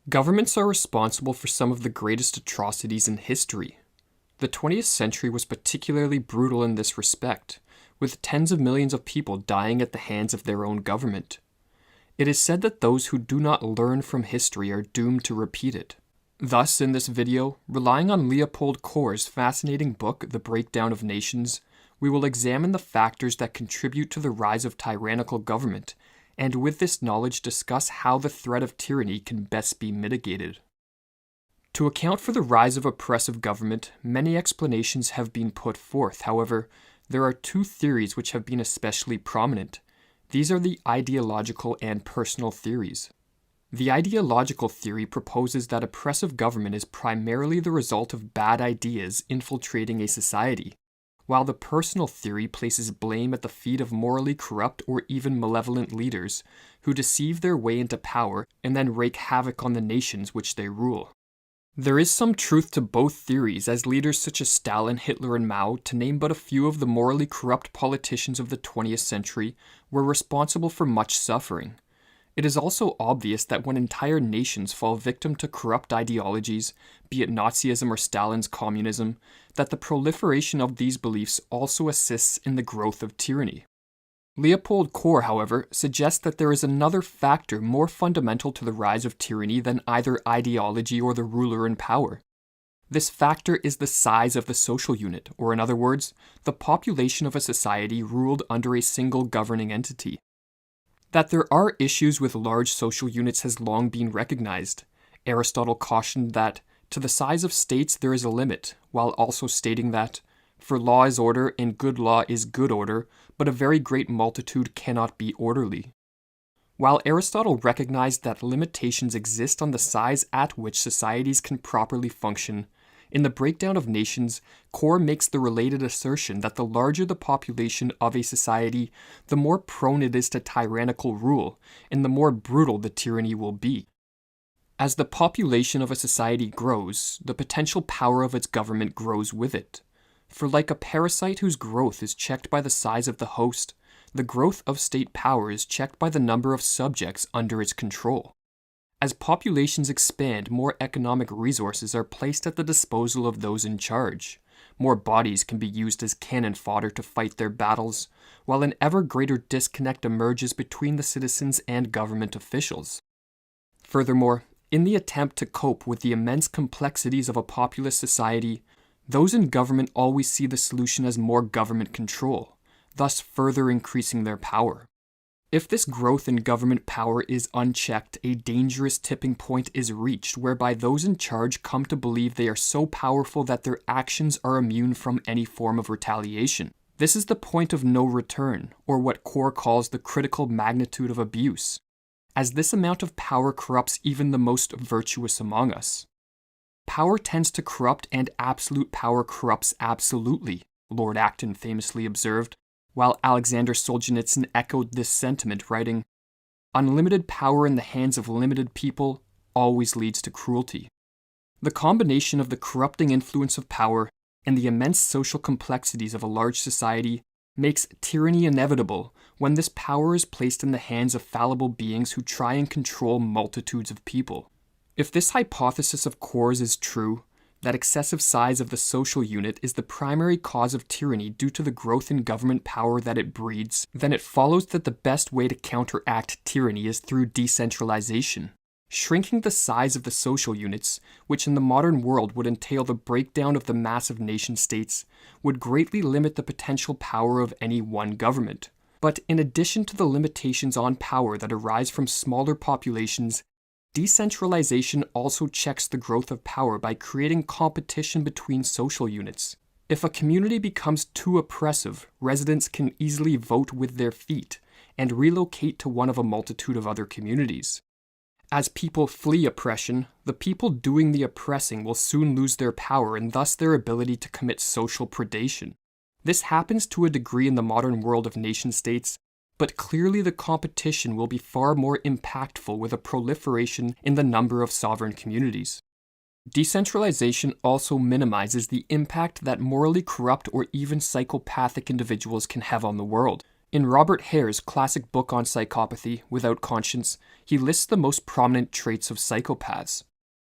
Governments are responsible for some of the greatest atrocities in history. The 20th century was particularly brutal in this respect, with tens of millions of people dying at the hands of their own government. It is said that those who do not learn from history are doomed to repeat it. Thus, in this video, relying on Leopold Kohr's fascinating book, The Breakdown of Nations, we will examine the factors that contribute to the rise of tyrannical government, and with this knowledge discuss how the threat of tyranny can best be mitigated. To account for the rise of oppressive government, many explanations have been put forth. However, there are two theories which have been especially prominent. These are the ideological and personal theories. The ideological theory proposes that oppressive government is primarily the result of bad ideas infiltrating a society, while the personal theory places blame at the feet of morally corrupt or even malevolent leaders who deceive their way into power and then wreak havoc on the nations which they rule. There is some truth to both theories, as leaders such as Stalin, Hitler, and Mao, to name but a few of the morally corrupt politicians of the 20th century, were responsible for much suffering. It is also obvious that when entire nations fall victim to corrupt ideologies, be it Nazism or Stalin's communism, that the proliferation of these beliefs also assists in the growth of tyranny. Leopold Kohr, however, suggests that there is another factor more fundamental to the rise of tyranny than either ideology or the ruler in power. This factor is the size of the social unit, or in other words, the population of a society ruled under a single governing entity. That there are issues with large social units has long been recognized. Aristotle cautioned that, to the size of states there is a limit, while also stating that, for law is order and good law is good order, but a very great multitude cannot be orderly. While Aristotle recognized that limitations exist on the size at which societies can properly function, in The Breakdown of Nations, Kohr makes the related assertion that the larger the population of a society, the more prone it is to tyrannical rule, and the more brutal the tyranny will be. As the population of a society grows, the potential power of its government grows with it. For like a parasite whose growth is checked by the size of the host, the growth of state power is checked by the number of subjects under its control. As populations expand, more economic resources are placed at the disposal of those in charge. More bodies can be used as cannon fodder to fight their battles, while an ever greater disconnect emerges between the citizens and government officials. Furthermore, in the attempt to cope with the immense complexities of a populous society, those in government always see the solution as more government control, thus further increasing their power. If this growth in government power is unchecked, a dangerous tipping point is reached whereby those in charge come to believe they are so powerful that their actions are immune from any form of retaliation. This is the point of no return, or what Kohr calls the critical magnitude of abuse, as this amount of power corrupts even the most virtuous among us. Power tends to corrupt and absolute power corrupts absolutely, Lord Acton famously observed, while Alexander Solzhenitsyn echoed this sentiment, writing, "Unlimited power in the hands of limited people always leads to cruelty." The combination of the corrupting influence of power and the immense social complexities of a large society makes tyranny inevitable when this power is placed in the hands of fallible beings who try and control multitudes of people. If this hypothesis of Kohr's is true, that excessive size of the social unit is the primary cause of tyranny due to the growth in government power that it breeds, then it follows that the best way to counteract tyranny is through decentralization. Shrinking the size of the social units, which in the modern world would entail the breakdown of the massive nation-states, would greatly limit the potential power of any one government. But in addition to the limitations on power that arise from smaller populations, decentralization also checks the growth of power by creating competition between social units. If a community becomes too oppressive, residents can easily vote with their feet and relocate to one of a multitude of other communities. As people flee oppression, the people doing the oppressing will soon lose their power and thus their ability to commit social predation. This happens to a degree in the modern world of nation-states, but clearly the competition will be far more impactful with a proliferation in the number of sovereign communities. Decentralization also minimizes the impact that morally corrupt or even psychopathic individuals can have on the world. In Robert Hare's classic book on psychopathy, Without Conscience, he lists the most prominent traits of psychopaths.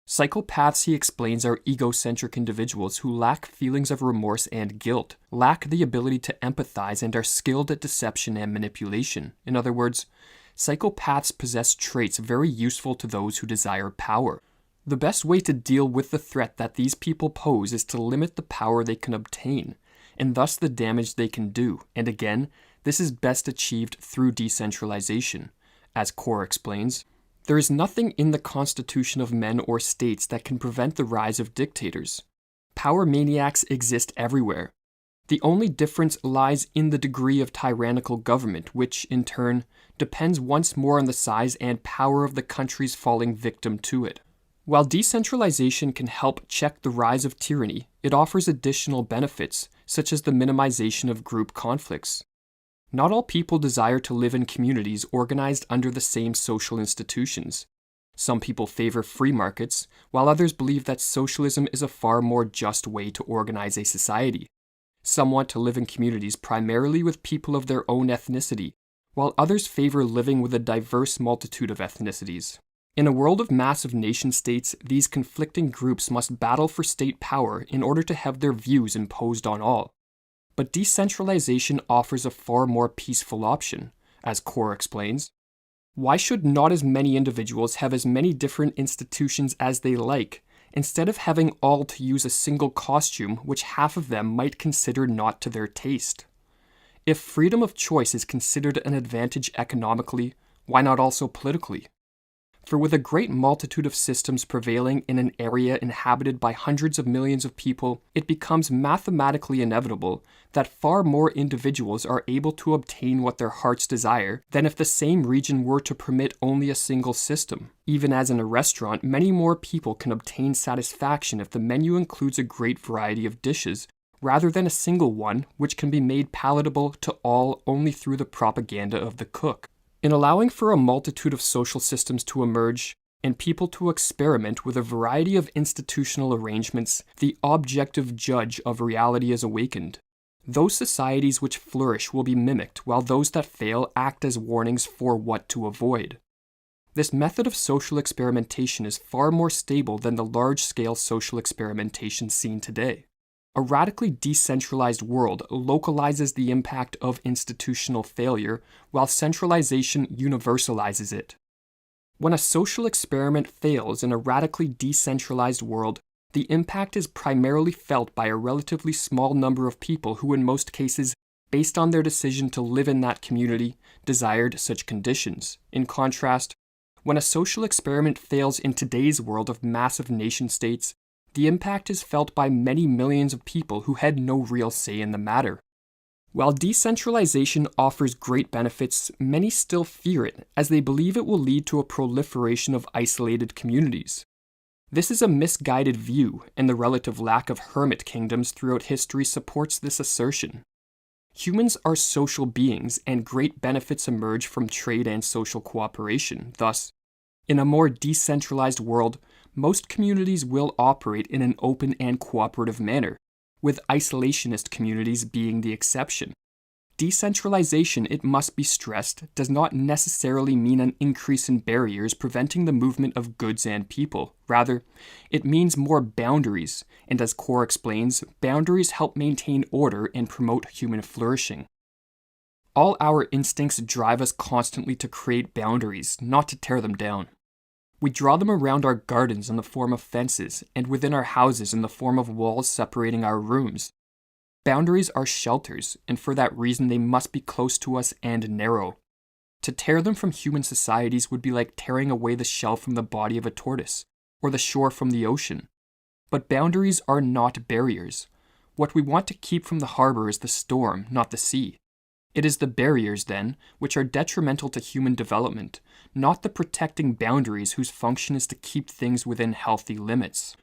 Psychopaths, he explains, are egocentric individuals who lack feelings of remorse and guilt, lack the ability to empathize, and are skilled at deception and manipulation. In other words, psychopaths possess traits very useful to those who desire power. The best way to deal with the threat that these people pose is to limit the power they can obtain, and thus the damage they can do. And again, this is best achieved through decentralization. As Core explains, there is nothing in the constitution of men or states that can prevent the rise of dictators. Power maniacs exist everywhere. The only difference lies in the degree of tyrannical government, which, in turn, depends once more on the size and power of the countries falling victim to it. While decentralization can help check the rise of tyranny, it offers additional benefits, such as the minimization of group conflicts. Not all people desire to live in communities organized under the same social institutions. Some people favor free markets, while others believe that socialism is a far more just way to organize a society. Some want to live in communities primarily with people of their own ethnicity, while others favor living with a diverse multitude of ethnicities. In a world of massive nation-states, these conflicting groups must battle for state power in order to have their views imposed on all. But decentralization offers a far more peaceful option, as Core explains. Why should not as many individuals have as many different institutions as they like, instead of having all to use a single costume which half of them might consider not to their taste? If freedom of choice is considered an advantage economically, why not also politically? For with a great multitude of systems prevailing in an area inhabited by hundreds of millions of people, it becomes mathematically inevitable that far more individuals are able to obtain what their hearts desire than if the same region were to permit only a single system. Even as in a restaurant, many more people can obtain satisfaction if the menu includes a great variety of dishes, rather than a single one which can be made palatable to all only through the propaganda of the cook. In allowing for a multitude of social systems to emerge and people to experiment with a variety of institutional arrangements, the objective judge of reality is awakened. Those societies which flourish will be mimicked, while those that fail act as warnings for what to avoid. This method of social experimentation is far more stable than the large-scale social experimentation seen today. A radically decentralized world localizes the impact of institutional failure, while centralization universalizes it. When a social experiment fails in a radically decentralized world, the impact is primarily felt by a relatively small number of people who, in most cases, based on their decision to live in that community, desired such conditions. In contrast, when a social experiment fails in today's world of massive nation-states, the impact is felt by many millions of people who had no real say in the matter. While decentralization offers great benefits, many still fear it, as they believe it will lead to a proliferation of isolated communities. This is a misguided view, and the relative lack of hermit kingdoms throughout history supports this assertion. Humans are social beings, and great benefits emerge from trade and social cooperation. Thus, in a more decentralized world, most communities will operate in an open and cooperative manner, with isolationist communities being the exception. Decentralization, it must be stressed, does not necessarily mean an increase in barriers preventing the movement of goods and people. Rather, it means more boundaries, and as Core explains, boundaries help maintain order and promote human flourishing. All our instincts drive us constantly to create boundaries, not to tear them down. We draw them around our gardens in the form of fences, and within our houses in the form of walls separating our rooms. Boundaries are shelters, and for that reason they must be close to us and narrow. To tear them from human societies would be like tearing away the shell from the body of a tortoise, or the shore from the ocean. But boundaries are not barriers. What we want to keep from the harbor is the storm, not the sea. It is the barriers, then, which are detrimental to human development, not the protecting boundaries whose function is to keep things within healthy limits.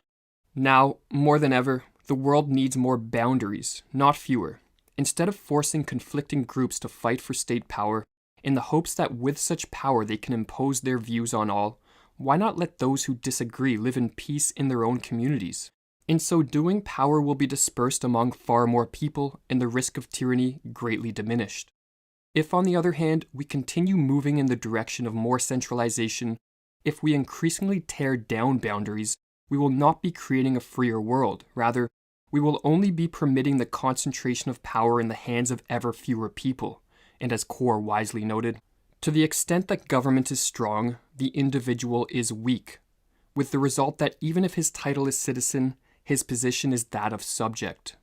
Now, more than ever, the world needs more boundaries, not fewer. Instead of forcing conflicting groups to fight for state power, in the hopes that with such power they can impose their views on all, why not let those who disagree live in peace in their own communities? In so doing, power will be dispersed among far more people, and the risk of tyranny greatly diminished. If, on the other hand, we continue moving in the direction of more centralization, if we increasingly tear down boundaries, we will not be creating a freer world. Rather, we will only be permitting the concentration of power in the hands of ever fewer people. And as Core wisely noted, to the extent that government is strong, the individual is weak, with the result that even if his title is citizen, his position is that of subject.